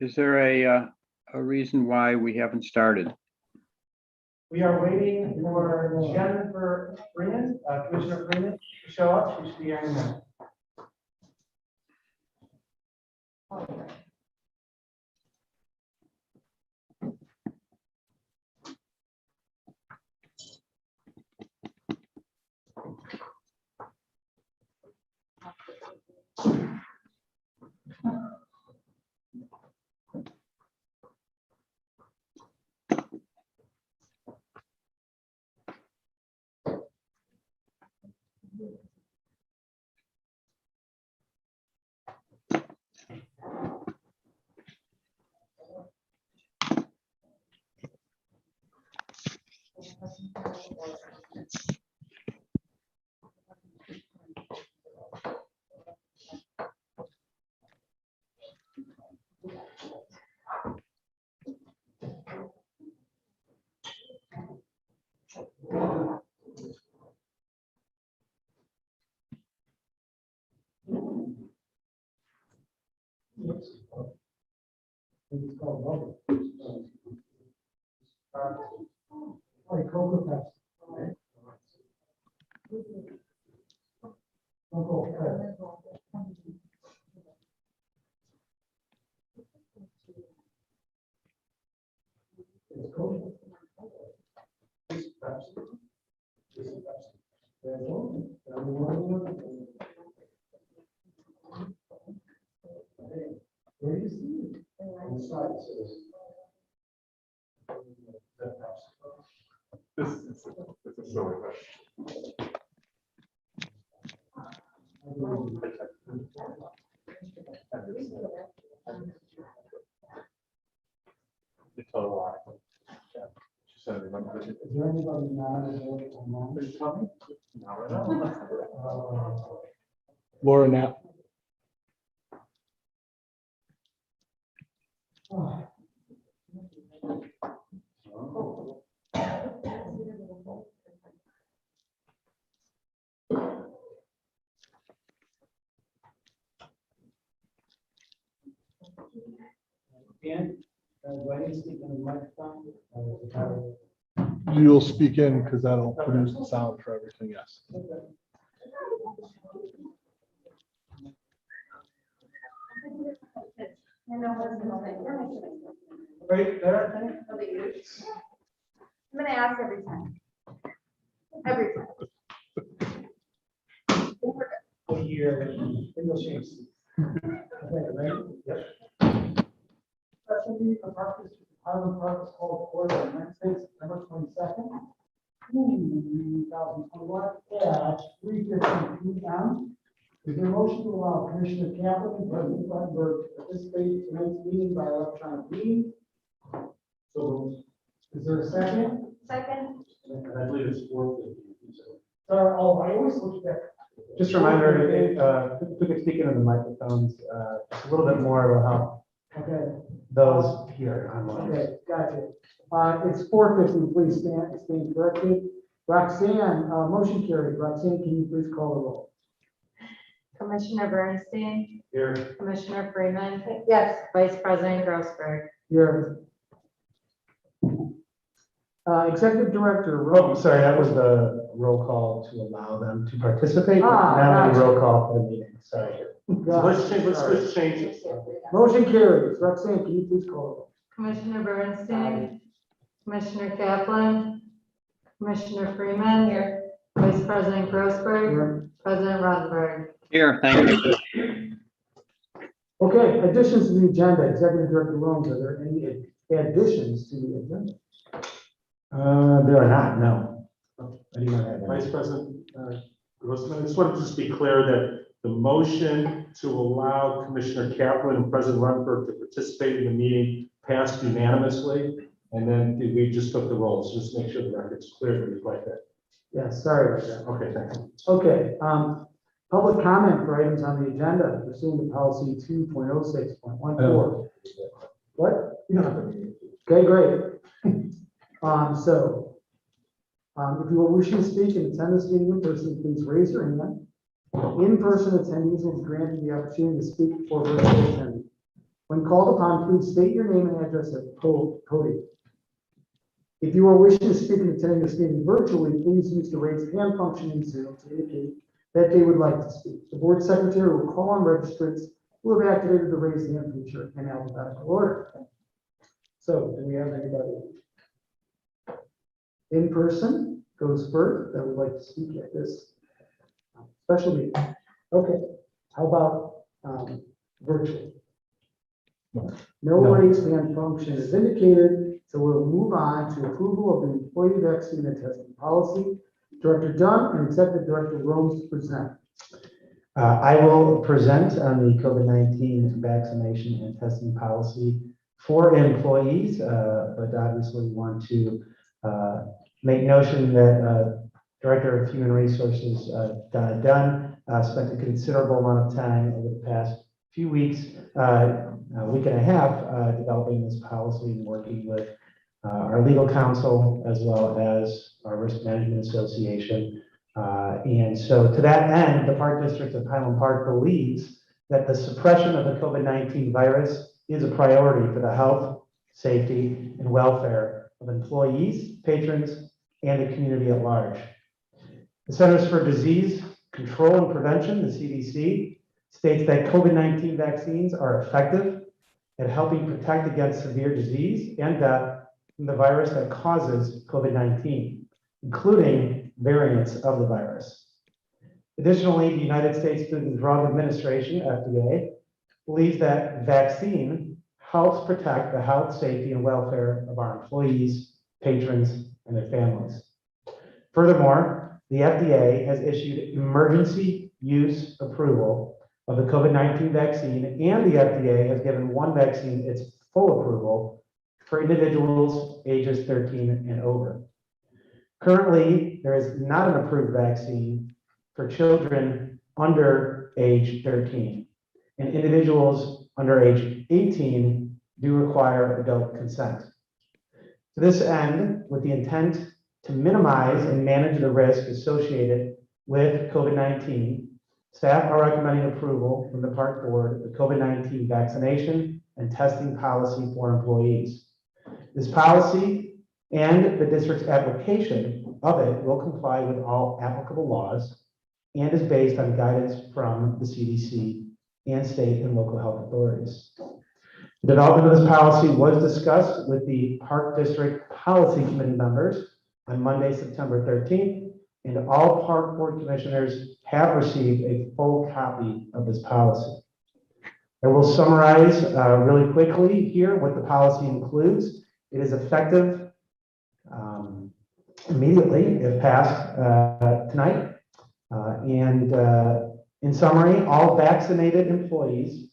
Is there a reason why we haven't started? We are waiting for Jennifer Freeman, Commissioner Freeman, to show up. She should be here in a minute. It's called rubber. Like Cocoa Puffs. Cocoa Puffs. It's cool. This is Pepsi. This is Pepsi. There's one. Where do you see it? On the side, it says. This is a silly question. The total line. Yeah. She said, remember, Is there anybody not available online? Are you coming? Not right now. Laura Knapp. Dan, do I need to speak in the microphone? You'll speak in because that'll produce the sound for everything, yes. Right there, I think. I'm gonna ask every time. Every time. For your English names. Okay, ready? Yep. Special meeting of Park District, Highland Park is called order on Wednesday, September 22nd, 2021, at 3:15 p.m. Is there a motion to allow Commissioner Kaplan and President Buttenberg to participate in tonight's meeting by electronic meeting? So, is there a second? Second, And I believe it's 4:50. Sorry, oh, I always look at. Just a reminder, if we could speak into the microphones, just a little bit more about how Okay. those here online. Okay, gotcha. It's 4:50, please stand corrected. Roxanne, motion carried. Roxanne, can you please call the roll? Commissioner Bernstein, Here. Commissioner Freeman, yes, Vice President Grossberg. Here. Executive Director. Oh, sorry, that was the roll call to allow them to participate. Ah, Now the gotcha. roll call for the meeting, sorry. Let's change this. Motion carries. Roxanne, can you please call the roll? Commissioner Bernstein, Commissioner Kaplan, Commissioner Freeman, Vice President Grossberg, Here. President Rutherford. Here, thank you. Okay, additions to the agenda. Executive Director Williams, are there any additions to the agenda? There are not, no. Anyone have any? Vice President Grossman, I just wanted to just be clear that the motion to allow Commissioner Kaplan and President Rutherford to participate in the meeting passed unanimously. And then we just took the rolls, just make sure the record's clear to reflect that. Yes, sorry about that. Okay, thanks. Okay, public comment for items on the agenda pursuant to policy 2.06.14. What? You don't have to read it. Okay, great. If you are wishing to speak and attend this meeting in person, please raise your hand. In-person attendees will be granted the opportunity to speak before virtual attendees. When called upon, please state your name and address at the podium. If you are wishing to speak and attending this meeting virtually, please use the raise hand function in Zoom to indicate that they would like to speak. The board secretary will call on registrants who have activated the raise hand feature in alphabetical order. So, do we have anybody in person goes first that would like to speak at this special meeting? Okay, how about virtual? No raised hand function is indicated, so we'll move on to approval of the employee vaccine and testing policy. Director Dunn and Executive Director Rose to present. I will present on the COVID-19 vaccination and testing policy for employees, but obviously want to make notion that Director of Human Resources, Donna Dunn, spent a considerable amount of time over the past few weeks, a week and a half, developing this policy and working with our legal counsel as well as our Risk Management Association. And so to that end, the Park District of Highland Park believes that the suppression of the COVID-19 virus is a priority for the health, safety, and welfare of employees, patrons, and the community at large. The Centers for Disease Control and Prevention, the CDC, states that COVID-19 vaccines are effective at helping protect against severe disease and death from the virus that causes COVID-19, including variants of the virus. Additionally, the United States Food and Drug Administration, FDA, believes that vaccine helps protect the health, safety, and welfare of our employees, patrons, and their families. Furthermore, the FDA has issued emergency use approval of the COVID-19 vaccine, and the FDA has given one vaccine its full approval for individuals ages 13 and over. Currently, there is not an approved vaccine for children under age 13, and individuals under age 18 do require adult consent. To this end, with the intent to minimize and manage the risk associated with COVID-19, staff are recommending approval from the Park Board of the COVID-19 vaccination and testing policy for employees. This policy and the district's application of it will comply with all applicable laws and is based on guidance from the CDC and state and local health authorities. The development of this policy was discussed with the Park District Policy Committee members on Monday, September 13th, and all Park Board commissioners have received a full copy of this policy. I will summarize really quickly here what the policy includes. It is effective immediately if passed tonight. In summary, all vaccinated employees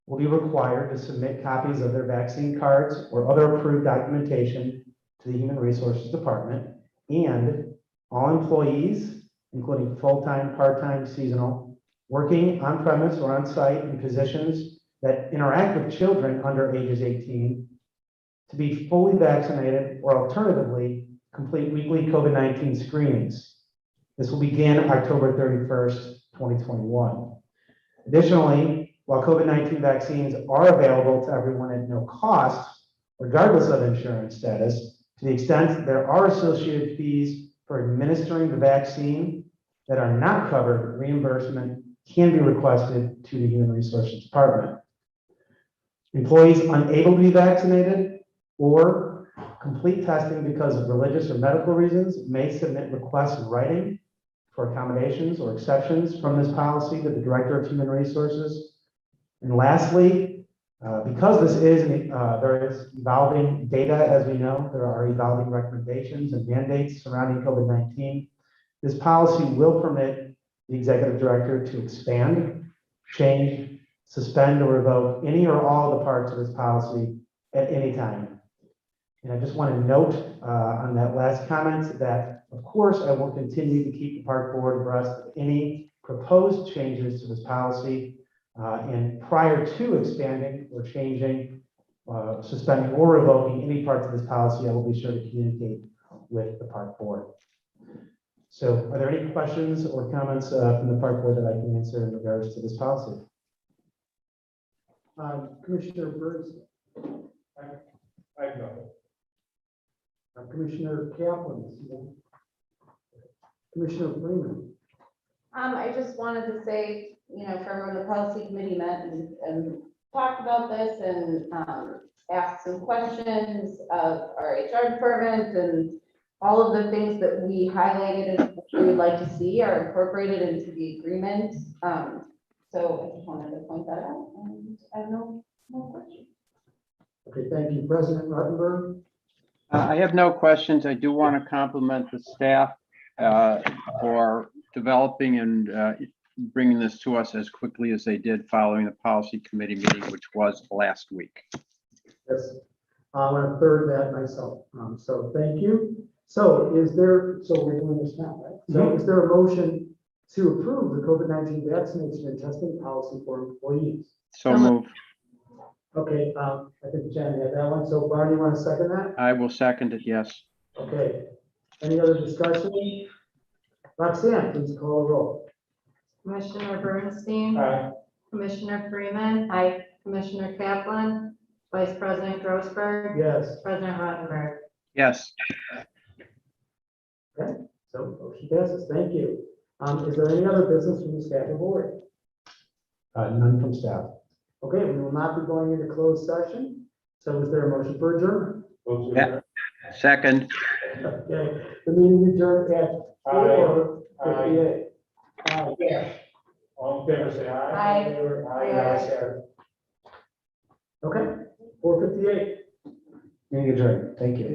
will be required to submit copies of their vaccine cards or other approved documentation to the Human Resources Department, and all employees, including full-time, part-time, seasonal, working on premise or on site in positions that interact with children under ages 18, to be fully vaccinated or alternatively complete weekly COVID-19 screenings. This will begin October 31st, 2021. Additionally, while COVID-19 vaccines are available to everyone at no cost, regardless of insurance status, to the extent there are associated fees for administering the vaccine that are not covered, reimbursement can be requested to the Human Resources Department. Employees unable to be vaccinated or complete testing because of religious or medical reasons may submit requests in writing for accommodations or exceptions from this policy to the Director of Human Resources. And lastly, because this is there is evolving data, as we know, there are evolving recommendations and mandates surrounding COVID-19. This policy will permit the Executive Director to expand, change, suspend, or revoke any or all of the parts of this policy at any time. And I just want to note on that last comment that, of course, I will continue to keep the Park Board abreast of any proposed changes to this policy. And prior to expanding or changing, suspending or revoking any parts of this policy, I will be sure to communicate with the Park Board. So are there any questions or comments from the Park Board that I can answer in regards to this policy? Commissioner Burns, I have nothing. Commissioner Kaplan, Commissioner Freeman. I just wanted to say, from when the policy committee met and talked about this and, asked some questions of our HR department and all of the things that we highlighted and we would like to see are incorporated into the agreement. So I just wanted to point that out and I have no questions. Okay, thank you. President Ruttenberg. I have no questions. I do want to compliment the staff for developing and bringing this to us as quickly as they did following the policy committee meeting, which was last week. Yes, I want to third that myself. So thank you. So we're doing this now, right? So is there a motion to approve the COVID-19 vaccination and testing policy for employees? So move. Okay, I think Jen had that one. So Barney, you want to second that? I will second it, yes. Okay. Any other discussion? Roxanne, please call the roll. Commissioner Bernstein, Aye. Commissioner Freeman. Aye. Commissioner Kaplan, Vice President Grossberg, Yes. President Ruttenberg. Yes. So motion passes. Thank you. Is there any other business from the staff or board? None from staff. Okay, we will not be going into closed session. So is there a motion for adjournment? Vote to Yeah. adjourn. Second. Okay, the meeting adjourned at Aye. 4:58. All in favor, say aye. Aye. Aye. Ayes have it. Okay, 4:58. Meeting adjourned. Thank you.